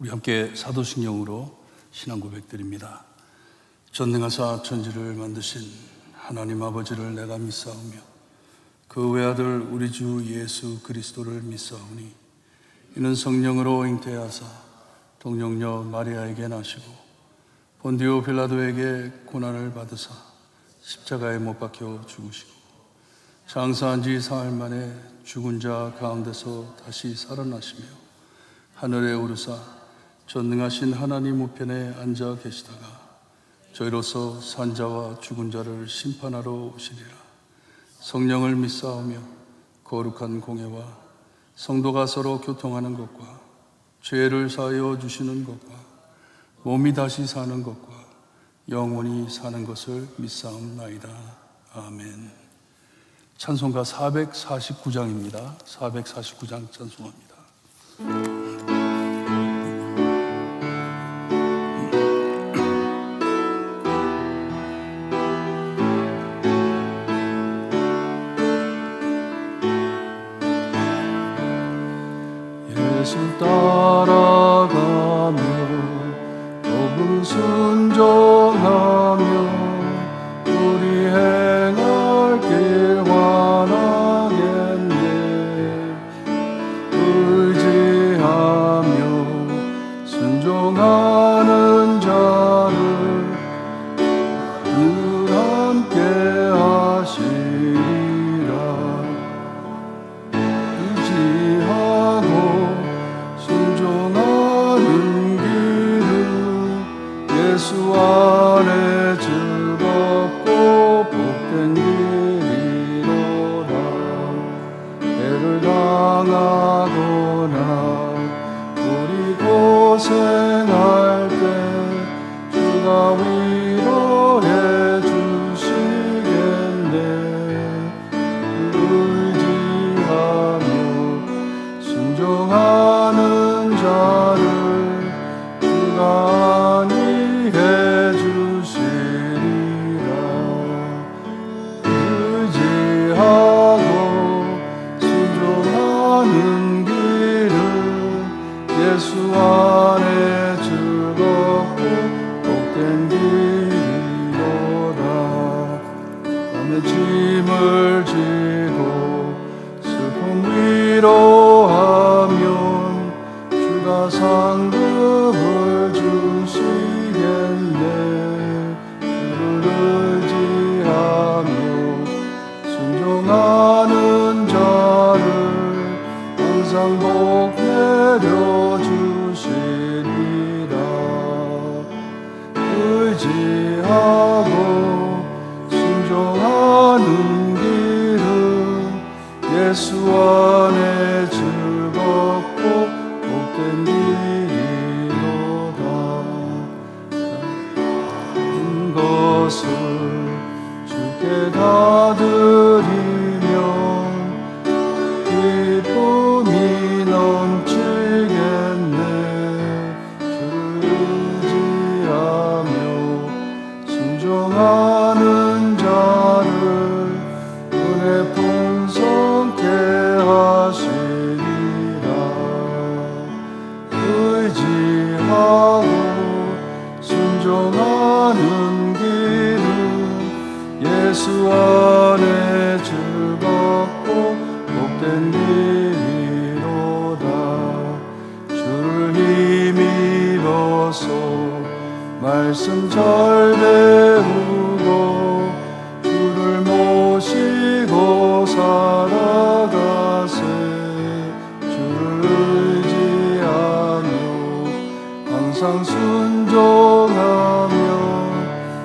우리 함께 사도신경으로 신앙 고백드립니다. 전능하사 천지를 만드신 하나님 아버지를 내가 믿사오며 그 외아들 우리 주 예수 그리스도를 믿사오니 이는 성령으로 잉태하사 동정녀 마리아에게 나시고 본디오 빌라도에게 고난을 받으사 십자가에 못 박혀 죽으시고 장사한 지 사흘 만에 죽은 자 가운데서 다시 살아나시며 하늘에 오르사 전능하신 하나님 우편에 앉아 계시다가 저희로서 산자와 죽은 자를 심판하러 오시리라. 성령을 믿사오며 거룩한 공예와 성도가 서로 교통하는 것과 죄를 사하여 주시는 것과 몸이 다시 사는 것과 영원히 사는 것을 믿사옵나이다. 아멘. 찬송가 449장입니다. 449장 찬송합니다. 예수 따라가며 복음 순종하며 우리 행할 길 환하겠네. 의지하며 순종하는 자를 늘 함께 하시리라. 의지하고 순종하는 길은 예수 안에 즐겁고 복된 길이로다. 애를 당하거나 우리 고생할 때 주가 위로해 주시겠네. 의지하며 순종하는 자를 주가 안위해 주시리라. 의지하고 순종하는 길은 예수 안에 즐겁고 복된 길이로다. 밤에 짐을 지고 슬픔 위로하면 주가 상급을 주시겠네. 주를 의지하며 순종하는 자를 항상 복 내려주시리라. 의지하고 순종하는 길은 예수 안에 즐겁고 복된 길이로다. 큰 것을 주께 다 드리면 기쁨이 넘치겠네. 주를 의지하며 순종하는 자를 은혜 풍성케 하시리라. 의지하고 순종하는 길은 예수 안에 즐겁고 복된 길이로다. 주를 힘입어서 말씀 잘 배우고 주를 모시고 살아가세. 주를 의지하며 항상 순종하며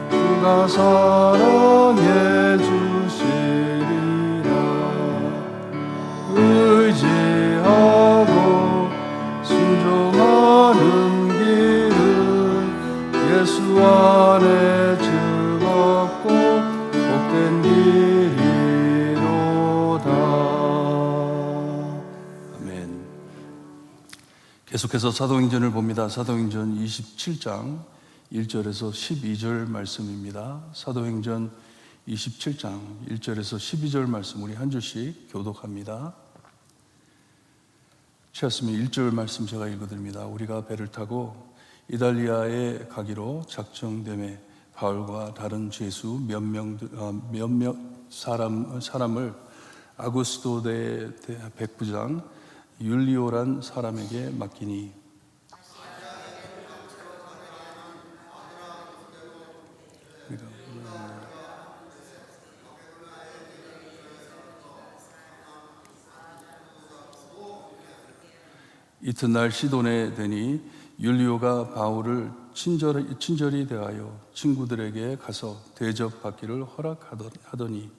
주가 사랑해 주시리라. 의지하고 순종하는 길은 예수 안에 즐겁고 복된 길이로다. 아멘. 계속 계속해서 사도행전을 봅니다. 사도행전 27장 1절에서 12절 말씀입니다. 사도행전 27장 1절에서 12절 말씀 우리 한 줄씩 교독합니다. 찾았으면 1절 말씀 제가 읽어드립니다. 우리가 배를 타고 이달리아에 가기로 작정되매 바울과 다른 죄수 몇몇 사람을 아구스도대 백부장 율리오란 사람에게 맡기니 이튿날 시돈에 되니 율리오가 바울을 친절히 대하여 친구들에게 가서 대접받기를 허락하더니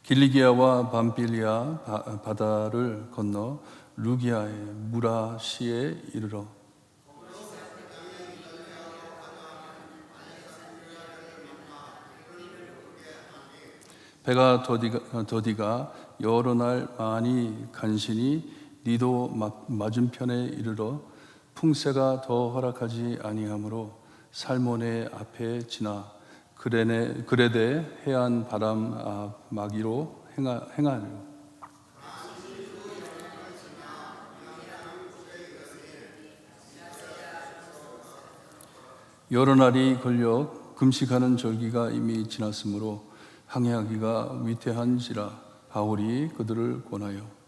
길리기아와 밤빌리아 바다를 건너 루기아의 무라시에 이르러 배가 더디가 여러 날 많이 간신히 니도 맞은편에 이르러 풍세가 더 허락하지 아니하므로 살모네 앞에 지나 그레데 해안 바람 마기로 행하려 여러 날이 걸려 금식하는 절기가 이미 지났으므로 항해하기가 위태한지라 바울이 그들을 권하여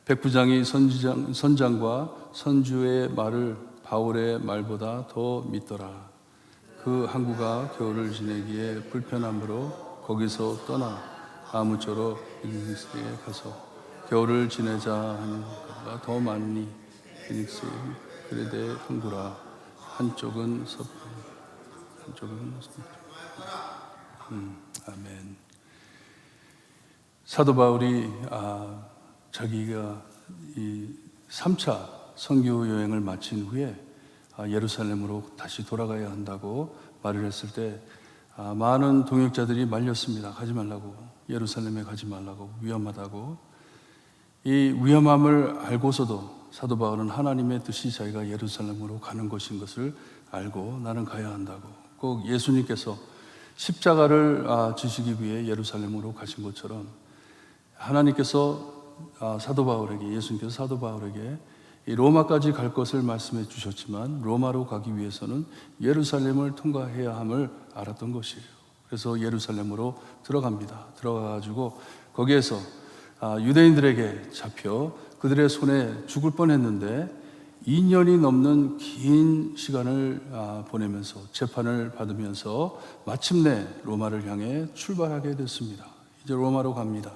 백부장이 선장과 선주의 말을 바울의 말보다 더 믿더라. 그 항구가 겨울을 지내기에 불편함으로 거기서 떠나 아무쪼록 피닉스에 가서 겨울을 지내자 하는 것보다 더 많으니 피닉스 그레데 항구라. 한쪽은 서편 한쪽은 아멘. 사도 바울이 자기가 이 3차 선교 여행을 마친 후에 예루살렘으로 다시 돌아가야 한다고 말을 했을 때 많은 동역자들이 말렸습니다. 가지 말라고, 예루살렘에 가지 말라고, 위험하다고. 이 위험함을 알고서도 사도 바울은 하나님의 뜻이 자기가 예루살렘으로 가는 것인 것을 알고 나는 가야 한다고. 꼭 예수님께서 십자가를 지시기 위해 예루살렘으로 가신 것처럼 하나님께서 사도 바울에게, 예수님께서 사도 바울에게 이 로마까지 갈 것을 말씀해 주셨지만 로마로 가기 위해서는 예루살렘을 통과해야 함을 알았던 것이에요. 그래서 예루살렘으로 들어갑니다. 들어가가지고 거기에서 유대인들에게 잡혀 그들의 손에 죽을 뻔했는데 2년이 넘는 긴 시간을 보내면서 재판을 받으면서 마침내 로마를 향해 출발하게 됐습니다. 이제 로마로 갑니다.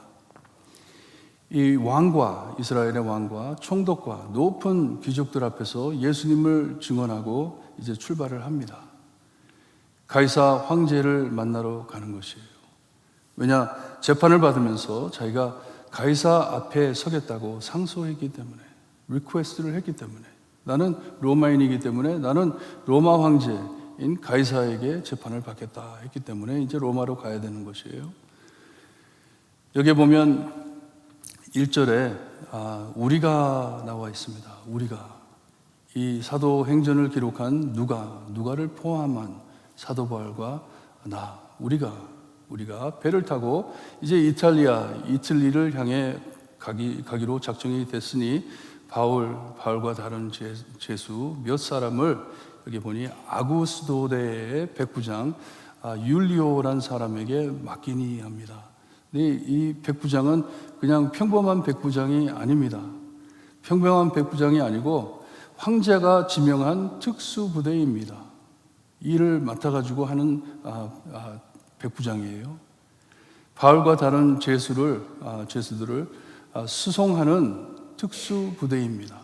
이 왕과 이스라엘의 왕과 총독과 높은 귀족들 앞에서 예수님을 증언하고 이제 출발을 합니다. 가이사 황제를 만나러 가는 것이에요. 왜냐, 재판을 받으면서 자기가 가이사 앞에 서겠다고 상소했기 때문에, 리퀘스트를 했기 때문에, 나는 로마인이기 때문에 나는 로마 황제인 가이사에게 재판을 받겠다 했기 때문에 이제 로마로 가야 되는 것이에요. 여기에 보면 1절에 우리가 나와 있습니다. 우리가. 이 사도행전을 기록한 누가를 포함한 사도 바울과 우리가 배를 타고 이제 이탈리를 향해 가기로 작정이 됐으니 바울과 다른 죄수 몇 사람을 여기 보니 아구스도대의 백부장 율리오란 사람에게 맡기니 합니다. 이 백부장은 그냥 평범한 백부장이 아닙니다. 평범한 백부장이 아니고 황제가 지명한 특수부대입니다. 일을 맡아가지고 하는 백부장이에요. 바울과 다른 죄수들을 수송하는 특수부대입니다.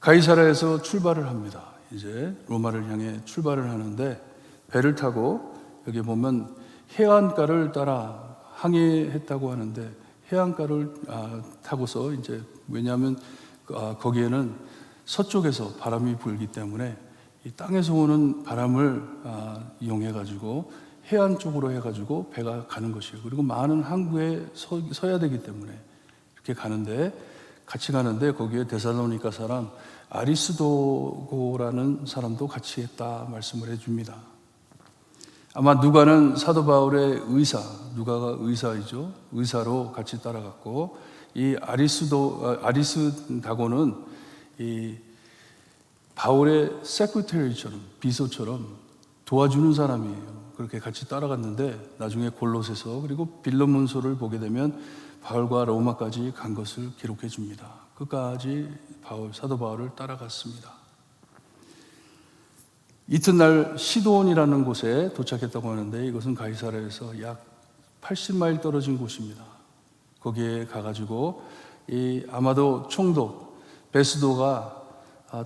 가이사라에서 출발을 합니다. 이제 로마를 향해 출발을 하는데 배를 타고 여기 보면 해안가를 따라 항해했다고 하는데 해안가를 타고서 이제 왜냐하면 거기에는 서쪽에서 바람이 불기 때문에 이 땅에서 오는 바람을 이용해 가지고 해안 쪽으로 해 가지고 배가 가는 것이에요. 그리고 많은 항구에 서야 되기 때문에 이렇게 같이 가는데 거기에 데살로니가 사람 아리스도고라는 사람도 같이 했다 말씀을 해줍니다. 아마 누가는 사도 바울의 누가가 의사이죠. 의사로 같이 따라갔고 이 아리스다고는 이 바울의 세크레터리처럼 비서처럼 도와주는 사람이에요. 그렇게 같이 따라갔는데 나중에 골로새서 그리고 빌레몬서를 보게 되면 바울과 로마까지 간 것을 기록해 줍니다. 끝까지 사도 바울을 따라갔습니다. 이튿날 시도온이라는 곳에 도착했다고 하는데 이것은 가이사랴에서 약 80마일 떨어진 곳입니다. 거기에 가가지고 아마도 총독 베스도가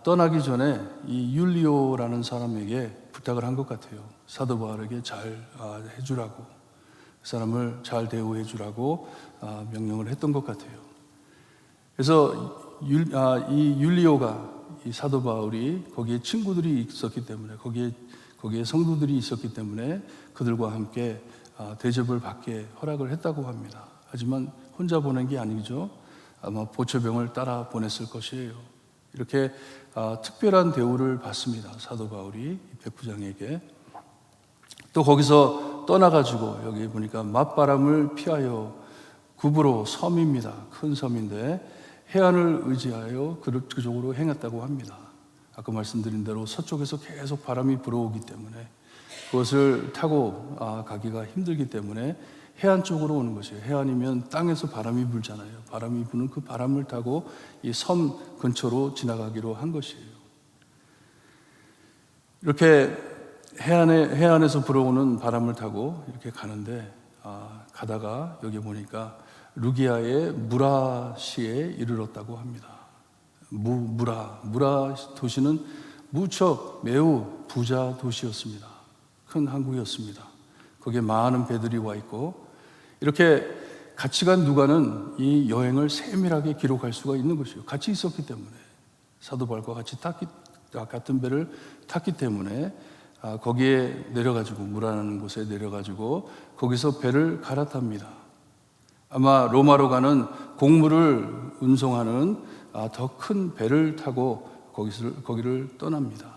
떠나기 전에 이 율리오라는 사람에게 부탁을 한 것 같아요. 사도 바울에게 잘 해주라고, 그 사람을 잘 대우해 주라고 명령을 했던 것 같아요. 그래서 이 율리오가 이 사도 바울이 거기에 친구들이 있었기 때문에 거기에 성도들이 있었기 때문에 그들과 함께 대접을 받게 허락을 했다고 합니다. 하지만 혼자 보낸 게 아니죠. 아마 보초병을 따라 보냈을 것이에요. 이렇게 특별한 대우를 받습니다. 사도 바울이 백부장에게. 또 거기서 떠나가지고 여기 보니까 맞바람을 피하여 구브로 섬입니다. 큰 섬인데 해안을 의지하여 그쪽으로 행했다고 합니다. 아까 말씀드린 대로 서쪽에서 계속 바람이 불어오기 때문에 그것을 타고 가기가 힘들기 때문에 해안 쪽으로 오는 것이에요. 해안이면 땅에서 바람이 불잖아요. 바람이 부는 그 바람을 타고 이 섬 근처로 지나가기로 한 것이에요. 이렇게 해안에서 불어오는 바람을 타고 이렇게 가는데 가다가 여기 보니까 루기아의 무라시에 이르렀다고 합니다. 무라 도시는 무척 매우 부자 도시였습니다. 큰 항구였습니다. 거기에 많은 배들이 와 있고 이렇게 같이 간 누가는 이 여행을 세밀하게 기록할 수가 있는 것이에요. 같이 있었기 때문에 사도 바울과 같이 같은 배를 탔기 때문에 거기에 내려가지고 무라는 곳에 내려가지고 거기서 배를 갈아탑니다. 아마 로마로 가는 곡물을 운송하는 더 큰 배를 타고 거기를 떠납니다.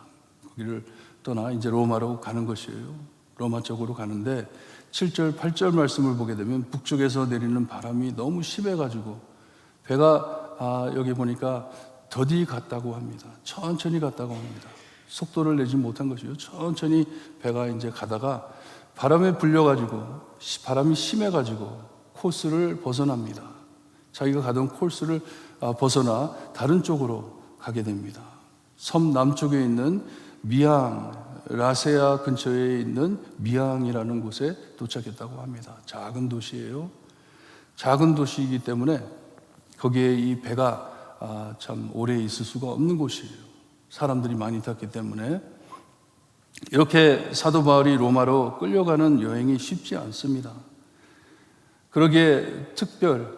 거기를 떠나 이제 로마로 가는 것이에요. 로마 쪽으로 가는데 7절, 8절 말씀을 보게 되면 북쪽에서 내리는 바람이 너무 심해가지고 배가 여기 보니까 더디 갔다고 합니다. 천천히 갔다고 합니다. 속도를 내지 못한 것이요. 천천히 배가 이제 가다가 바람에 불려가지고 바람이 심해가지고 코스를 벗어납니다. 자기가 가던 코스를 벗어나 다른 쪽으로 가게 됩니다. 섬 남쪽에 있는 라세아 근처에 있는 미앙이라는 곳에 도착했다고 합니다. 작은 도시예요. 작은 도시이기 때문에 거기에 이 배가 참 오래 있을 수가 없는 곳이에요. 사람들이 많이 탔기 때문에 이렇게 사도 바울이 로마로 끌려가는 여행이 쉽지 않습니다. 그러기에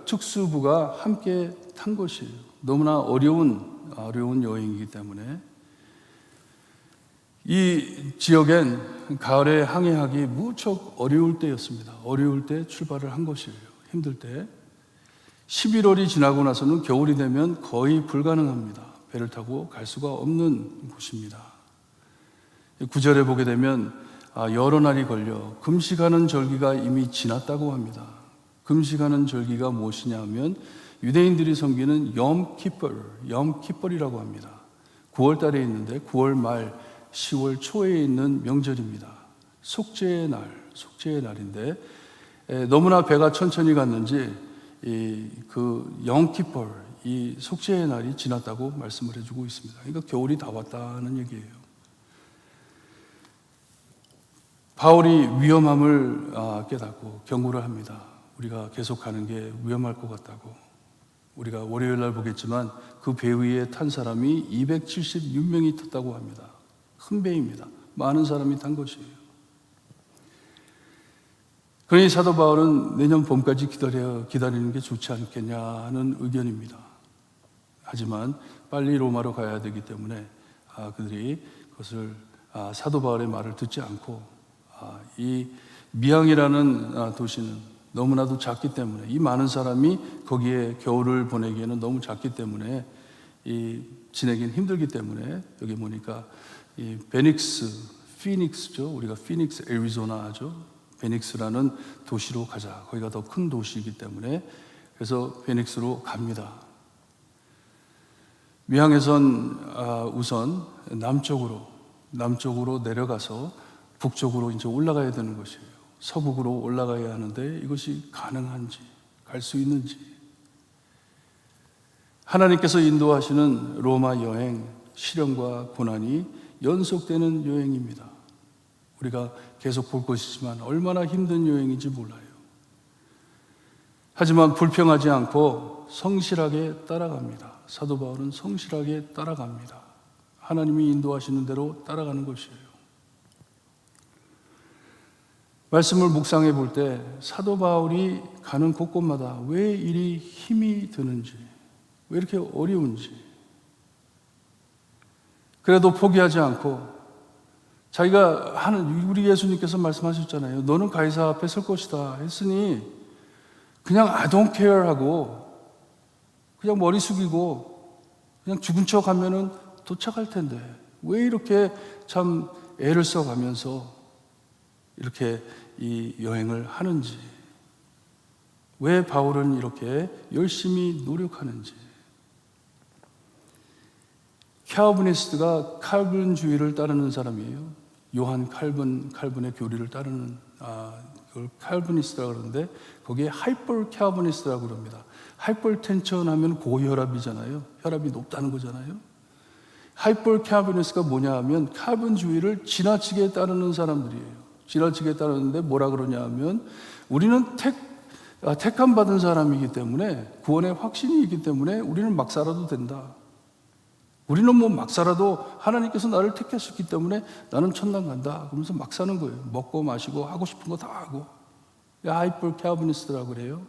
특수부가 함께 탄 것이에요. 너무나 어려운 여행이기 때문에 이 지역엔 가을에 항해하기 무척 어려울 때였습니다. 어려울 때 출발을 한 것이에요. 힘들 때. 11월이 지나고 나서는 겨울이 되면 거의 불가능합니다. 배를 타고 갈 수가 없는 곳입니다. 9절에 보게 되면 여러 날이 걸려 금식하는 절기가 이미 지났다고 합니다. 금식하는 절기가 무엇이냐 하면 유대인들이 섬기는 염키뻘이라고 합니다. 9월 달에 있는데 9월 말 10월 초에 있는 명절입니다. 속죄의 날인데 너무나 배가 천천히 갔는지 그 염키뻘, 이 속죄의 날이 지났다고 말씀을 해주고 있습니다. 그러니까 겨울이 다 왔다는 얘기예요. 바울이 위험함을 깨닫고 경고를 합니다. 우리가 계속 가는 게 위험할 것 같다고. 우리가 월요일 날 보겠지만 그 배 위에 탄 사람이 276명이 탔다고 합니다. 큰 배입니다. 많은 사람이 탄 것이에요. 그러니 사도 바울은 내년 봄까지 기다리는 게 좋지 않겠냐 하는 의견입니다. 하지만 빨리 로마로 가야 되기 때문에 그들이 그것을 사도 바울의 말을 듣지 않고 이 미앙이라는 도시는 너무나도 작기 때문에, 이 많은 사람이 거기에 겨울을 보내기에는 너무 작기 때문에 지내긴 힘들기 때문에 여기 보니까 이 피닉스죠. 우리가 피닉스 애리조나 하죠. 피닉스라는 도시로 가자. 거기가 더 큰 도시이기 때문에 그래서 피닉스로 갑니다. 미항에선 우선 남쪽으로 내려가서 북쪽으로 이제 올라가야 되는 것이에요. 서북으로 올라가야 하는데 이것이 가능한지, 갈 수 있는지. 하나님께서 인도하시는 로마 여행, 시련과 고난이 연속되는 여행입니다. 우리가 계속 볼 것이지만 얼마나 힘든 여행인지 몰라요. 하지만 불평하지 않고 성실하게 따라갑니다. 사도 바울은 성실하게 따라갑니다. 하나님이 인도하시는 대로 따라가는 것이에요. 말씀을 묵상해 볼 때 사도 바울이 가는 곳곳마다 왜 이리 힘이 드는지, 왜 이렇게 어려운지, 그래도 포기하지 않고 자기가 우리 예수님께서 말씀하셨잖아요. 너는 가이사 앞에 설 것이다 했으니 그냥 I don't care 하고 그냥 머리 숙이고 그냥 죽은 척 하면은 도착할 텐데 왜 이렇게 참 애를 써가면서 이렇게 이 여행을 하는지, 왜 바울은 이렇게 열심히 노력하는지. 칼빈니스트가 칼빈주의를 따르는 사람이에요. 요한 칼빈의 교리를 따르는 그걸 칼빈니스트라고 그러는데 거기에 하이퍼 칼빈니스트라고 그럽니다. 하이퍼텐션 하면 고혈압이잖아요. 혈압이 높다는 거잖아요. 하이퍼 칼빈니스트가 뭐냐 하면 칼빈주의를 지나치게 따르는 사람들이에요. 지나치게 따르는데 뭐라 그러냐 하면 우리는 택함 받은 사람이기 때문에, 구원의 확신이 있기 때문에 우리는 막 살아도 된다. 우리는 뭐 막 살아도 하나님께서 나를 택하셨기 때문에 나는 천당 간다. 그러면서 막 사는 거예요. 먹고 마시고 하고 싶은 거 다 하고. 하이퍼 칼빈니스트라고 그래요.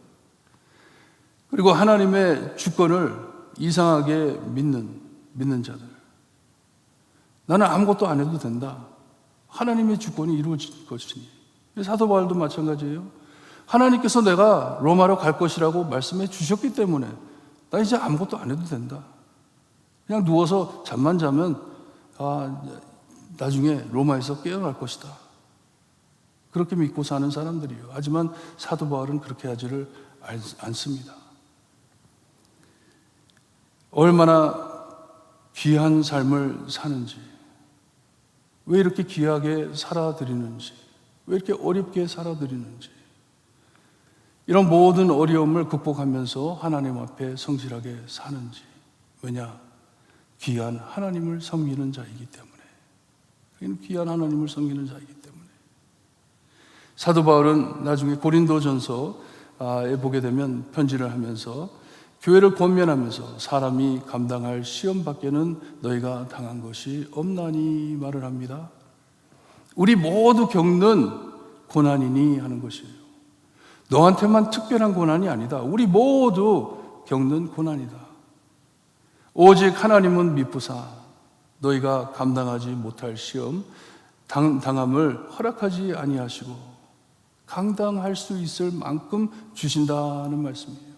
그리고 하나님의 주권을 이상하게 믿는 자들. 나는 아무것도 안 해도 된다. 하나님의 주권이 이루어질 것이니. 사도 바울도 마찬가지예요. 하나님께서 내가 로마로 갈 것이라고 말씀해 주셨기 때문에 나 이제 아무것도 안 해도 된다. 그냥 누워서 잠만 자면 나중에 로마에서 깨어날 것이다. 그렇게 믿고 사는 사람들이에요. 하지만 사도 바울은 그렇게 하지를 않습니다. 얼마나 귀한 삶을 사는지, 왜 이렇게 귀하게 살아드리는지, 왜 이렇게 어렵게 살아드리는지, 이런 모든 어려움을 극복하면서 하나님 앞에 성실하게 사는지. 왜냐? 귀한 하나님을 섬기는 자이기 때문에. 귀한 하나님을 섬기는 자이기 때문에. 사도 바울은 나중에 고린도전서에 보게 되면 편지를 하면서 교회를 권면하면서 사람이 감당할 시험 밖에는 너희가 당한 것이 없나니 말을 합니다. 우리 모두 겪는 고난이니 하는 것이에요. 너한테만 특별한 고난이 아니다. 우리 모두 겪는 고난이다. 오직 하나님은 미쁘사 너희가 감당하지 못할 시험 당함을 허락하지 아니하시고 감당할 수 있을 만큼 주신다는 말씀이에요.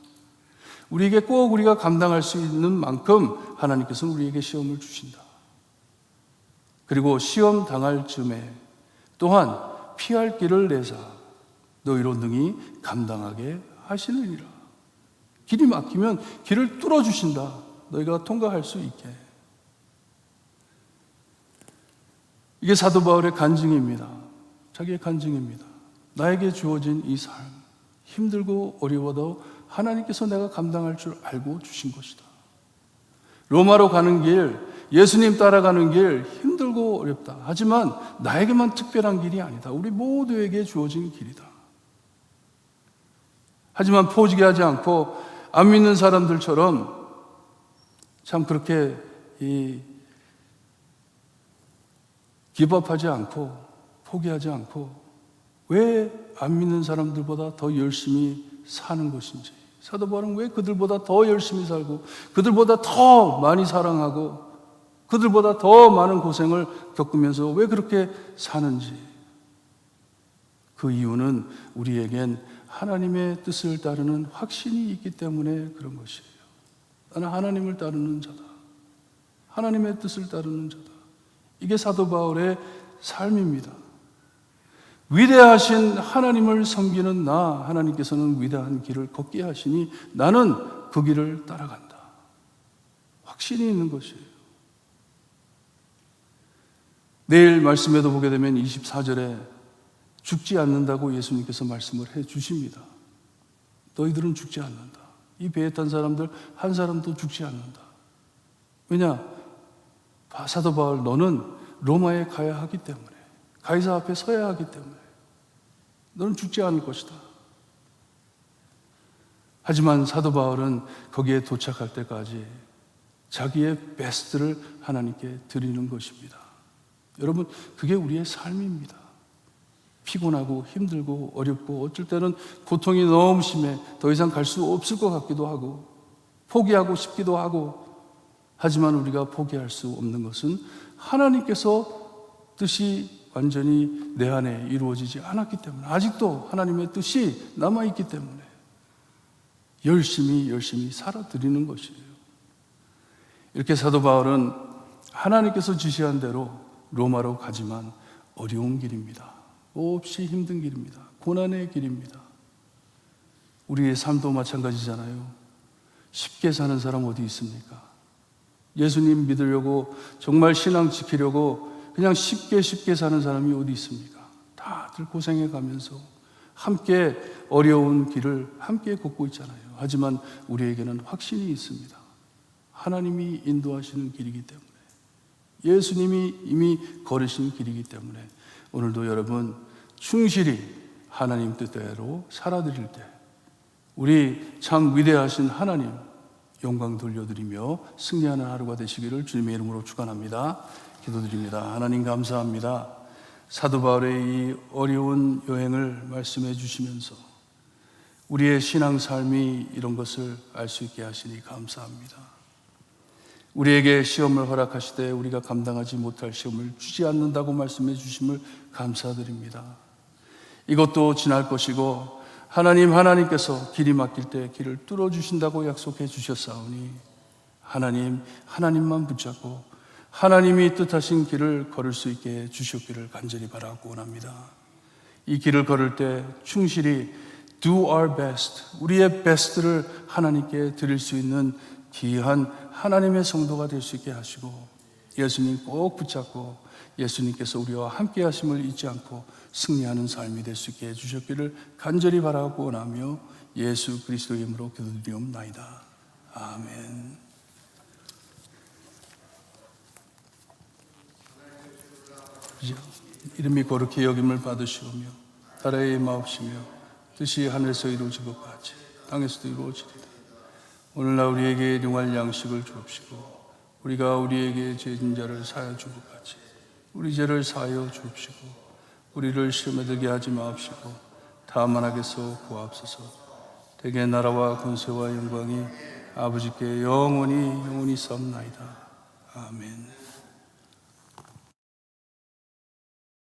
우리에게 꼭 우리가 감당할 수 있는 만큼 하나님께서는 우리에게 시험을 주신다. 그리고 시험 당할 즈음에 또한 피할 길을 내사 너희로 능히 감당하게 하시느니라. 길이 막히면 길을 뚫어주신다. 너희가 통과할 수 있게. 이게 사도 바울의 간증입니다. 자기의 간증입니다. 나에게 주어진 이 삶, 힘들고 어려워도 하나님께서 내가 감당할 줄 알고 주신 것이다. 로마로 가는 길, 예수님 따라가는 길 힘들고 어렵다. 하지만 나에게만 특별한 길이 아니다. 우리 모두에게 주어진 길이다. 하지만 포기하지 않고 안 믿는 사람들처럼 참 그렇게 기법하지 않고 포기하지 않고 왜 안 믿는 사람들보다 더 열심히 사는 것인지, 사도 바울은 왜 그들보다 더 열심히 살고 그들보다 더 많이 사랑하고 그들보다 더 많은 고생을 겪으면서 왜 그렇게 사는지, 그 이유는 우리에겐 하나님의 뜻을 따르는 확신이 있기 때문에 그런 것이에요. 나는 하나님을 따르는 자다. 하나님의 뜻을 따르는 자다. 이게 사도 바울의 삶입니다. 위대하신 하나님을 섬기는 나, 하나님께서는 위대한 길을 걷게 하시니 나는 그 길을 따라간다. 확신이 있는 것이에요. 내일 말씀에도 보게 되면 24절에 죽지 않는다고 예수님께서 말씀을 해 주십니다. 너희들은 죽지 않는다. 이 배에 탄 사람들 한 사람도 죽지 않는다. 왜냐? 사도 바울, 너는 로마에 가야 하기 때문에, 가이사 앞에 서야 하기 때문에 너는 죽지 않을 것이다. 하지만 사도 바울은 거기에 도착할 때까지 자기의 베스트를 하나님께 드리는 것입니다. 여러분, 그게 우리의 삶입니다. 피곤하고 힘들고 어렵고 어쩔 때는 고통이 너무 심해 더 이상 갈 수 없을 것 같기도 하고 포기하고 싶기도 하고, 하지만 우리가 포기할 수 없는 것은 하나님께서 뜻이 완전히 내 안에 이루어지지 않았기 때문에, 아직도 하나님의 뜻이 남아있기 때문에 열심히 살아드리는 것이에요. 이렇게 사도 바울은 하나님께서 지시한 대로 로마로 가지만 어려운 길입니다. 몹시 힘든 길입니다. 고난의 길입니다. 우리의 삶도 마찬가지잖아요. 쉽게 사는 사람 어디 있습니까? 예수님 믿으려고, 정말 신앙 지키려고 그냥 쉽게 사는 사람이 어디 있습니까? 다들 고생해 가면서 함께 어려운 길을 함께 걷고 있잖아요. 하지만 우리에게는 확신이 있습니다. 하나님이 인도하시는 길이기 때문에, 예수님이 이미 걸으신 길이기 때문에 오늘도 여러분 충실히 하나님 뜻대로 살아드릴 때 우리 참 위대하신 하나님 영광 돌려드리며 승리하는 하루가 되시기를 주님의 이름으로 축원합니다. 기도드립니다. 하나님 감사합니다. 사도 바울의 이 어려운 여행을 말씀해 주시면서 우리의 신앙 삶이 이런 것을 알 수 있게 하시니 감사합니다. 우리에게 시험을 허락하실 때 우리가 감당하지 못할 시험을 주지 않는다고 말씀해 주심을 감사드립니다. 이것도 지날 것이고 하나님께서 길이 막힐 때 길을 뚫어주신다고 약속해 주셨사오니 하나님만 붙잡고 하나님이 뜻하신 길을 걸을 수 있게 주시옵기를 간절히 바라고 원합니다. 이 길을 걸을 때 충실히 do our best, 우리의 베스트를 하나님께 드릴 수 있는 귀한 하나님의 성도가 될 수 있게 하시고 예수님 꼭 붙잡고 예수님께서 우리와 함께 하심을 잊지 않고 승리하는 삶이 될 수 있게 해주셨기를 간절히 바라고 원하며 예수 그리스도의 이름으로 기도드리옵나이다. 아멘. 이름이 거룩히 여김을 받으시오며 나라의 마옵시며 뜻이 하늘에서 이루어진 것 같이 땅에서도 이루어지리다. 오늘날 우리에게 일용할 양식을 주옵시고 우리가 우리에게 죄진 자를 사하여 준 것 같이 우리 죄를 사하여 주옵시고 우리를 시험에 들게 하지 마옵시고 다만 악에서 구하옵소서. 대개 나라와 권세와 영광이 아버지께 영원히 싸움나이다. 아멘.